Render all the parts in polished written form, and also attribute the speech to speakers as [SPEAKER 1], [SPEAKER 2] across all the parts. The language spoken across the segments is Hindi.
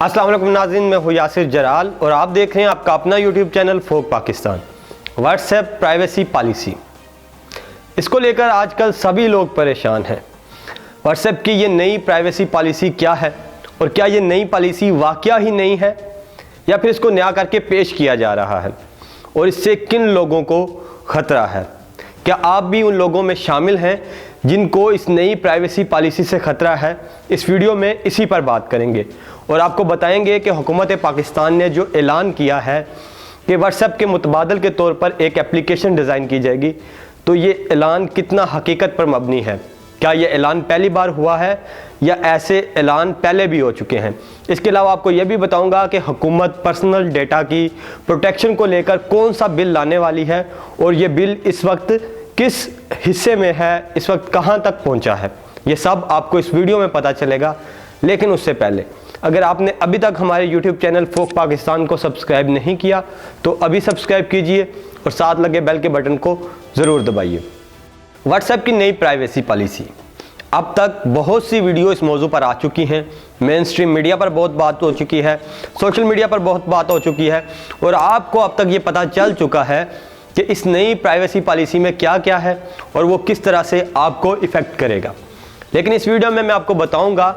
[SPEAKER 1] अस्सलाम वालेकुम नाज़रीन, मैं हूँ यासिर जराल और आप देख रहे हैं आपका अपना यूट्यूब चैनल फोक पाकिस्तान। व्हाट्सएप प्राइवेसी पॉलिसी, इसको लेकर आजकल सभी लोग परेशान हैं। व्हाट्सएप की ये नई प्राइवेसी पॉलिसी क्या है और क्या ये नई पॉलिसी वाकया ही नहीं है या फिर इसको नया करके पेश किया जा रहा है और इससे किन लोगों को ख़तरा है? क्या आप भी उन लोगों में शामिल हैं जिनको इस नई प्राइवेसी पॉलिसी से ख़तरा है? इस वीडियो में इसी पर बात करेंगे और आपको बताएंगे कि हुकूमत पाकिस्तान ने जो ऐलान किया है कि व्हाट्सएप के मुतबादल के तौर पर एक एप्लीकेशन डिज़ाइन की जाएगी, तो ये ऐलान कितना हकीकत पर मबनी है। क्या ये ऐलान पहली बार हुआ है या ऐसे ऐलान पहले भी हो चुके हैं? इसके अलावा आपको ये भी बताऊंगा कि हुकूमत पर्सनल डेटा की प्रोटेक्शन को लेकर कौन सा बिल लाने वाली है और ये बिल इस वक्त किस हिस्से में है, इस वक्त कहां तक पहुंचा है। ये सब आपको इस वीडियो में पता चलेगा। लेकिन उससे पहले अगर आपने अभी तक हमारे YouTube चैनल फोक पाकिस्तान को सब्सक्राइब नहीं किया तो अभी सब्सक्राइब कीजिए और साथ लगे बेल के बटन को ज़रूर दबाइए। व्हाट्सएप की नई प्राइवेसी पॉलिसी, अब तक बहुत सी वीडियो इस मौजू पर आ चुकी हैं। मेन स्ट्रीम मीडिया पर बहुत बात हो चुकी है, सोशल मीडिया पर बहुत बात हो चुकी है और आपको अब तक ये पता चल चुका है कि इस नई प्राइवेसी पॉलिसी में क्या क्या है और वो किस तरह से आपको इफ़ेक्ट करेगा। लेकिन इस वीडियो में मैं आपको बताऊंगा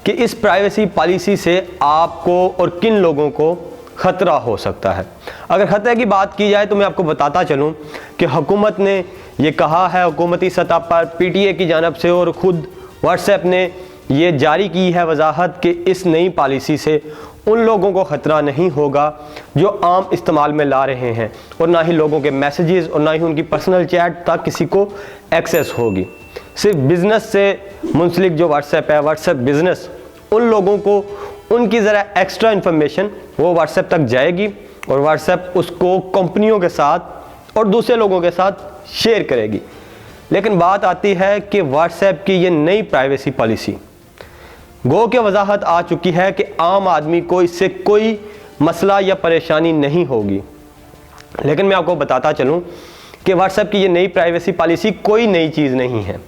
[SPEAKER 1] कि इस प्राइवेसी पॉलिसी से आपको और किन लोगों को ख़तरा हो सकता है। अगर ख़तरे की बात की जाए तो मैं आपको बताता चलूं कि हुकूमत ने ये कहा है, हुकूमती सतह पर PTA की जानिब से और ख़ुद व्हाट्सएप ने ये जारी की है वजाहत कि इस नई पॉलिसी से उन लोगों को ख़तरा नहीं होगा जो आम इस्तेमाल में ला रहे हैं और ना ही लोगों के मैसेजेस और ना ही उनकी पर्सनल चैट तक किसी को एक्सेस होगी। सिर्फ बिज़नेस से मुंसलिक जो व्हाट्सएप है, व्हाट्सएप बिज़नेस, उन लोगों को उनकी ज़रा एक्स्ट्रा इन्फॉर्मेशन वो व्हाट्सएप तक जाएगी और व्हाट्सएप उसको कंपनियों के साथ और दूसरे लोगों के साथ शेयर करेगी। लेकिन बात आती है कि व्हाट्सएप की ये नई प्राइवेसी पॉलिसी गो के वजाहत आ चुकी है कि आम आदमी को इससे कोई मसला या परेशानी नहीं होगी। लेकिन मैं आपको बताता चलूँ कि व्हाट्सएप की ये नई प्राइवेसी पॉलिसी कोई नई चीज़ नहीं है।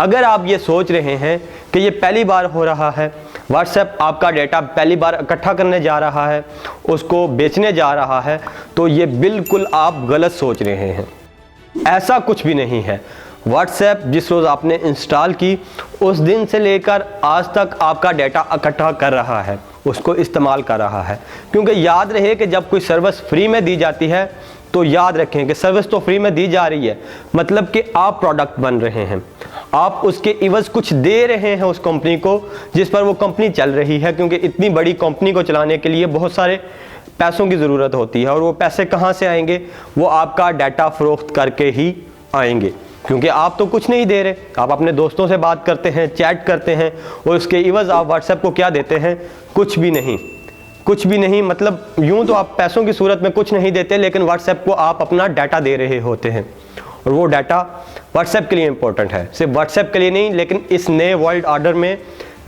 [SPEAKER 1] अगर आप ये सोच रहे हैं कि ये पहली बार हो रहा है, व्हाट्सएप आपका डेटा पहली बार इकट्ठा करने जा रहा है, उसको बेचने जा रहा है, तो ये बिल्कुल आप गलत सोच रहे हैं। ऐसा कुछ भी नहीं है। व्हाट्सएप जिस रोज़ आपने इंस्टॉल की उस दिन से लेकर आज तक आपका डेटा इकट्ठा कर रहा है, उसको इस्तेमाल कर रहा है। क्योंकि याद रहे कि जब कोई सर्विस फ्री में दी जाती है तो याद रखें कि सर्विस तो फ्री में दी जा रही है, मतलब कि आप प्रोडक्ट बन रहे हैं, आप उसके इवज़ कुछ दे रहे हैं उस कंपनी को जिस पर वो कंपनी चल रही है। क्योंकि इतनी बड़ी कंपनी को चलाने के लिए बहुत सारे पैसों की ज़रूरत होती है और वो पैसे कहाँ से आएंगे? वो आपका डाटा फ़रोख्त करके ही आएंगे। क्योंकि आप तो कुछ नहीं दे रहे, आप अपने दोस्तों से बात करते हैं, चैट करते हैं और उसके इवज़ आप व्हाट्सएप को क्या देते हैं? कुछ भी नहीं। कुछ भी नहीं मतलब यूँ तो आप पैसों की सूरत में कुछ नहीं देते, लेकिन व्हाट्सएप को आप अपना डाटा दे रहे होते हैं और वो डाटा व्हाट्सएप के लिए इम्पोर्टेंट है। सिर्फ व्हाट्सएप के लिए नहीं, लेकिन इस नए वर्ल्ड ऑर्डर में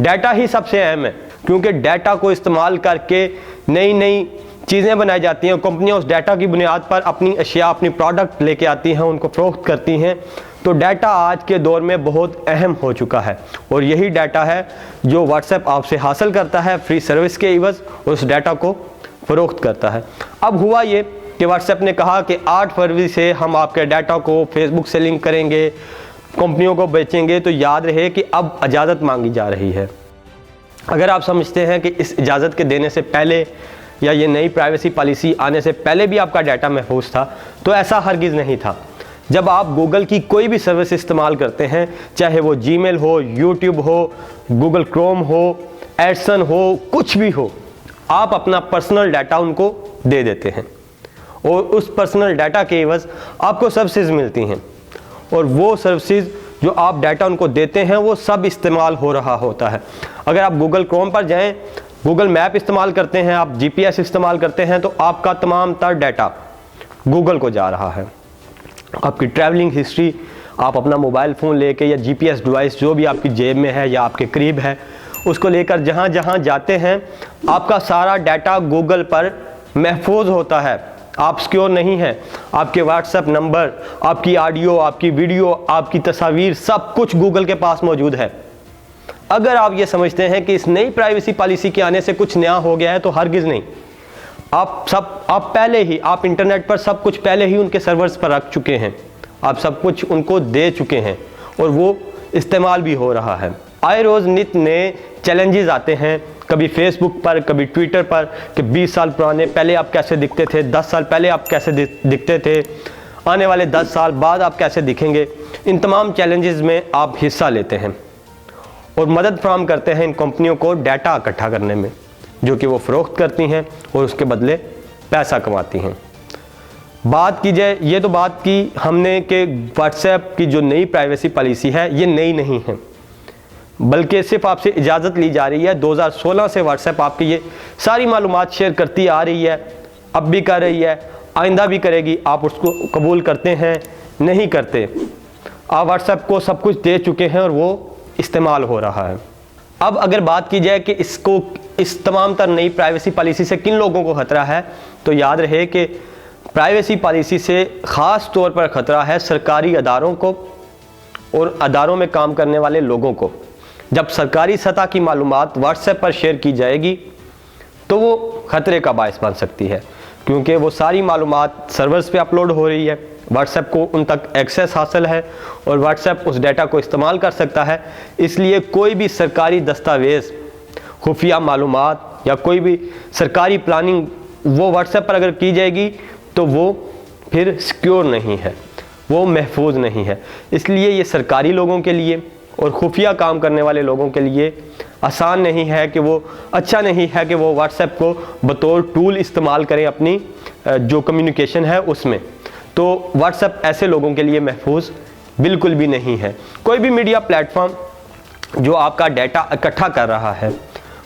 [SPEAKER 1] डाटा ही सबसे अहम है। क्योंकि डाटा को इस्तेमाल करके नई नई चीज़ें बनाई जाती हैं और कंपनियां उस डाटा की बुनियाद पर अपनी अशिया, अपनी प्रोडक्ट लेके आती हैं, उनको फ़रोख्त करती हैं। तो डाटा आज के दौर में बहुत अहम हो चुका है और यही डाटा है जो व्हाट्सएप आपसे हासिल करता है फ्री सर्विस के इवज़ और उस डाटा को फ़रोख्त करता है। अब हुआ ये कि व्हाट्सएप ने कहा कि 8 फरवरी से हम आपके डाटा को फेसबुक से लिंक करेंगे, कंपनियों को बेचेंगे। तो याद रहे कि अब इजाज़त मांगी जा रही है। अगर आप समझते हैं कि इस इजाज़त के देने से पहले या ये नई प्राइवेसी पॉलिसी आने से पहले भी आपका डाटा महफूज था, तो ऐसा हरगिज़ नहीं था। जब आप गूगल की कोई भी सर्विस इस्तेमाल करते हैं, चाहे वो जीमेल हो, यूट्यूब हो, गूगल क्रोम हो, एडसन हो, कुछ भी हो, आप अपना पर्सनल डाटा उनको दे देते हैं और उस पर्सनल डाटा के एवज़ आपको सर्विसेज मिलती हैं और वो सर्विसेज जो आप डाटा उनको देते हैं वो सब इस्तेमाल हो रहा होता है। अगर आप गूगल क्रोम पर जाएं, गूगल मैप इस्तेमाल करते हैं, आप GPS इस्तेमाल करते हैं, तो आपका तमाम तर डाटा गूगल को जा रहा है। आपकी ट्रैवलिंग हिस्ट्री, आप अपना मोबाइल फ़ोन लेके या GPS डिवाइस जो भी आपकी जेब में है या आपके करीब है, उसको लेकर जहाँ जहाँ जाते हैं आपका सारा डाटा गूगल पर महफूज होता है। आप सिक्योर नहीं हैं। आपके व्हाट्सएप नंबर, आपकी ऑडियो, आपकी वीडियो, आपकी तस्वीर, सब कुछ गूगल के पास मौजूद है। अगर आप ये समझते हैं कि इस नई प्राइवेसी पॉलिसी के आने से कुछ नया हो गया है, तो हरगिज़ नहीं। आप इंटरनेट पर सब कुछ पहले ही उनके सर्वर्स पर रख चुके हैं, आप सब कुछ उनको दे चुके हैं और वो इस्तेमाल भी हो रहा है। आए रोज़ नित नए चैलेंजेस आते हैं, कभी फेसबुक पर, कभी ट्विटर पर, कि 20 साल पुराने पहले आप कैसे दिखते थे, 10 साल पहले आप कैसे दिखते थे, आने वाले 10 साल बाद आप कैसे दिखेंगे। इन तमाम चैलेंजेस में आप हिस्सा लेते हैं और मदद फराहम करते हैं इन कंपनियों को डाटा इकट्ठा करने में, जो कि वो फ़रोख्त करती हैं और उसके बदले पैसा कमाती हैं। बात की जाए, ये तो बात की हमने कि व्हाट्सएप की जो नई प्राइवेसी पॉलिसी है ये नई नहीं है, बल्कि सिर्फ आपसे इजाज़त ली जा रही है। 2016 से व्हाट्सएप आपकी ये सारी मालूमात शेयर करती आ रही है, अब भी कर रही है, आइंदा भी करेगी। आप उसको कबूल करते हैं, नहीं करते। आप व्हाट्सएप को सब कुछ दे चुके हैं और वो इस्तेमाल हो रहा है। अब अगर बात की जाए कि इस तमाम तर नई प्राइवेसी पॉलिसी से किन लोगों को ख़तरा है, तो याद रहे कि प्राइवेसी पॉलिसी से ख़ास तौर पर ख़तरा है सरकारी अदारों को और अदारों में काम करने वाले लोगों को। जब सरकारी सतह की मालूमात व्हाट्सएप पर शेयर की जाएगी तो वो ख़तरे का बायस बन सकती है, क्योंकि वो सारी मालूमात सर्वर्स पे अपलोड हो रही है, व्हाट्सएप को उन तक एक्सेस हासिल है और व्हाट्सएप उस डाटा को इस्तेमाल कर सकता है। इसलिए कोई भी सरकारी दस्तावेज़, खुफिया मालूमात या कोई भी सरकारी प्लानिंग वो व्हाट्सएप पर अगर की जाएगी तो वो फिर सिक्योर नहीं है, वो महफूज नहीं है। इसलिए ये सरकारी लोगों के लिए और खुफिया काम करने वाले लोगों के लिए आसान नहीं है कि वो, अच्छा नहीं है कि वो व्हाट्सएप को बतौर टूल इस्तेमाल करें अपनी जो कम्युनिकेशन है उसमें। तो व्हाट्सएप ऐसे लोगों के लिए महफूज बिल्कुल भी नहीं है। कोई भी मीडिया प्लेटफॉर्म जो आपका डाटा इकट्ठा कर रहा है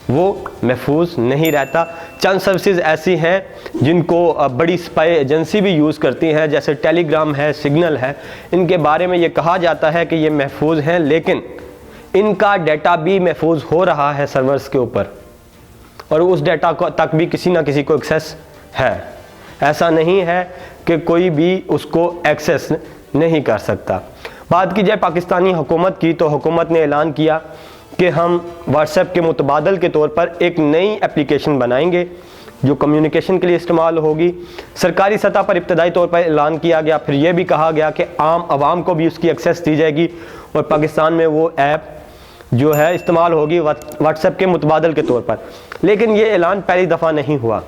[SPEAKER 1] वो महफूज नहीं रहता। चंद सर्विसेज ऐसी हैं जिनको बड़ी स्पाई एजेंसी भी यूज़ करती हैं, जैसे टेलीग्राम है, सिग्नल है। इनके बारे में ये कहा जाता है कि ये महफूज हैं, लेकिन इनका डाटा भी महफूज हो रहा है सर्वर्स के ऊपर और उस डाटा को तक भी किसी ना किसी को एक्सेस है। ऐसा नहीं है कि कोई भी उसको एक्सेस नहीं कर सकता। बात की जाए पाकिस्तानी हुकूमत की, तो हुकूमत ने ऐलान किया कि हम व्हाट्सएप के मुतबादल के तौर पर एक नई एप्लीकेशन बनाएंगे जो कम्युनिकेशन के लिए इस्तेमाल होगी। सरकारी सतह पर इब्तदाई तौर पर ऐलान किया गया, फिर यह भी कहा गया कि आम आवाम को भी उसकी एक्सेस दी जाएगी और पाकिस्तान में वो ऐप जो है इस्तेमाल होगी व्हाट्सएप के मुतबादल के तौर पर। लेकिन ये ऐलान पहली दफ़ा नहीं हुआ।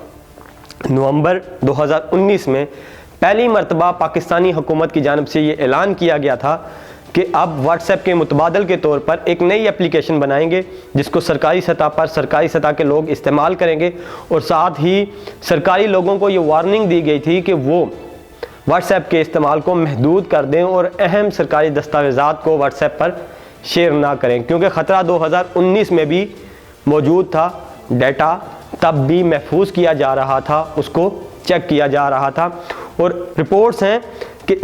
[SPEAKER 1] नवंबर 2019 में पहली मरतबा पाकिस्तानी हुकूमत की जानिब से ये ऐलान किया गया था कि अब व्हाट्सएप के मुतबादल के तौर पर एक नई एप्लीकेशन बनाएंगे जिसको सरकारी सतह के लोग इस्तेमाल करेंगे। और साथ ही सरकारी लोगों को ये वार्निंग दी गई थी कि वो व्हाट्सएप के इस्तेमाल को महदूद कर दें और अहम सरकारी दस्तावेज़ात को व्हाट्सएप पर शेयर ना करें, क्योंकि ख़तरा 2019 में भी मौजूद था। डाटा तब भी महफूज किया जा रहा था, उसको चेक किया जा रहा था। और रिपोर्ट्स हैं कि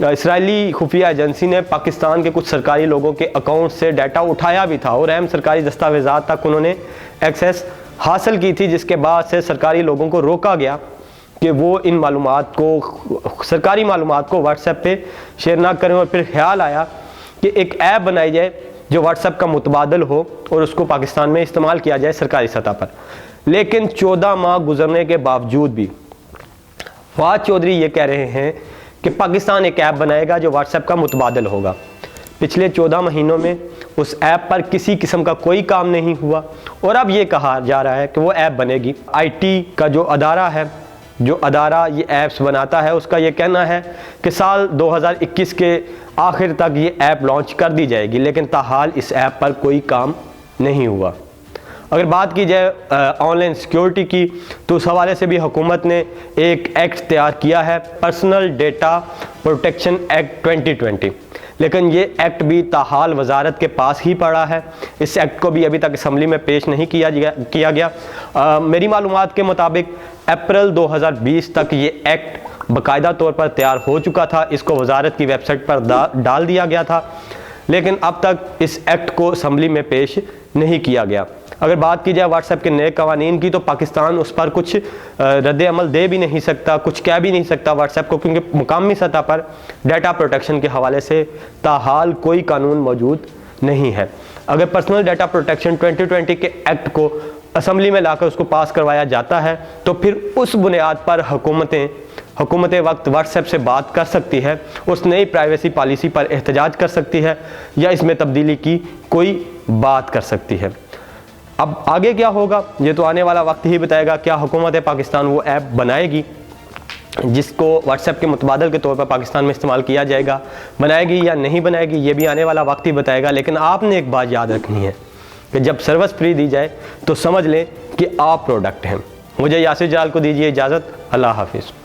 [SPEAKER 1] इसराइली खुफिया एजेंसी ने पाकिस्तान के कुछ सरकारी लोगों के अकाउंट से डाटा उठाया भी था और अहम सरकारी दस्तावेज़ात तक उन्होंने एक्सेस हासिल की थी, जिसके बाद से सरकारी लोगों को रोका गया कि वो इन मालूमात को, सरकारी मालूमात को व्हाट्सएप पे शेयर ना करें। और फिर ख्याल आया कि एक ऐप बनाई जाए जो व्हाट्सएप का मुतबादल हो और उसको पाकिस्तान में इस्तेमाल किया जाए सरकारी सतह पर। लेकिन 14 माह गुजरने के बावजूद भी फवाद चौधरी ये कह रहे हैं कि पाकिस्तान एक ऐप बनाएगा जो व्हाट्सएप का मुतबादल होगा। पिछले 14 महीनों में उस ऐप पर किसी किस्म का कोई काम नहीं हुआ और अब ये कहा जा रहा है कि वो ऐप बनेगी। IT का जो अदारा है, जो अदारा ये ऐप्स बनाता है, उसका ये कहना है कि साल 2021 के आखिर तक ये ऐप लॉन्च कर दी जाएगी, लेकिन ताहाल इस ऐप पर कोई काम नहीं हुआ। अगर बात की जाए ऑनलाइन सिक्योरिटी की, तो उस हवाले से भी हुकूमत ने एक एक्ट तैयार किया है, पर्सनल डेटा प्रोटेक्शन एक्ट 2020। लेकिन ये एक्ट भी ताहाल वजारत के पास ही पड़ा है। इस एक्ट को भी अभी तक असम्बली में पेश नहीं किया गया। मेरी मालूमात के मुताबिक अप्रैल 2020 तक ये एक्ट बाकायदा तौर पर तैयार हो चुका था, इसको वजारत की वेबसाइट पर डाल दिया गया था, लेकिन अब तक इस एक्ट को असम्बली में पेश नहीं किया गया। अगर बात की जाए व्हाट्सएप के नए कवानीन की, तो पाकिस्तान उस पर कुछ रद्द अमल दे भी नहीं सकता, कुछ कह भी नहीं सकता व्हाट्सएप को, क्योंकि मुकामी सतह पर डाटा प्रोटेक्शन के हवाले से ताहाल कोई कानून मौजूद नहीं है। अगर पर्सनल डाटा प्रोटेक्शन 2020 के एक्ट को असेंबली में लाकर उसको पास करवाया जाता है तो फिर उस बुनियाद पर हुकूमतें वक्त व्हाट्सएप से बात कर सकती है, उस नई प्राइवेसी पॉलिसी पर एहतजाज कर सकती है या इसमें तब्दीली की कोई बात कर सकती है। अब आगे क्या होगा ये तो आने वाला वक्त ही बताएगा। क्या हुकूमत पाकिस्तान वो ऐप बनाएगी जिसको व्हाट्सएप के मुतबादल के तौर पर पाकिस्तान में इस्तेमाल किया जाएगा, बनाएगी या नहीं बनाएगी ये भी आने वाला वक्त ही बताएगा। लेकिन आपने एक बात याद रखनी है कि जब सर्विस फ्री दी जाए तो समझ लें कि आप प्रोडक्ट हैं। मुझे यासिर जलाल को दीजिए इजाज़त। अल्लाह हाफिज़।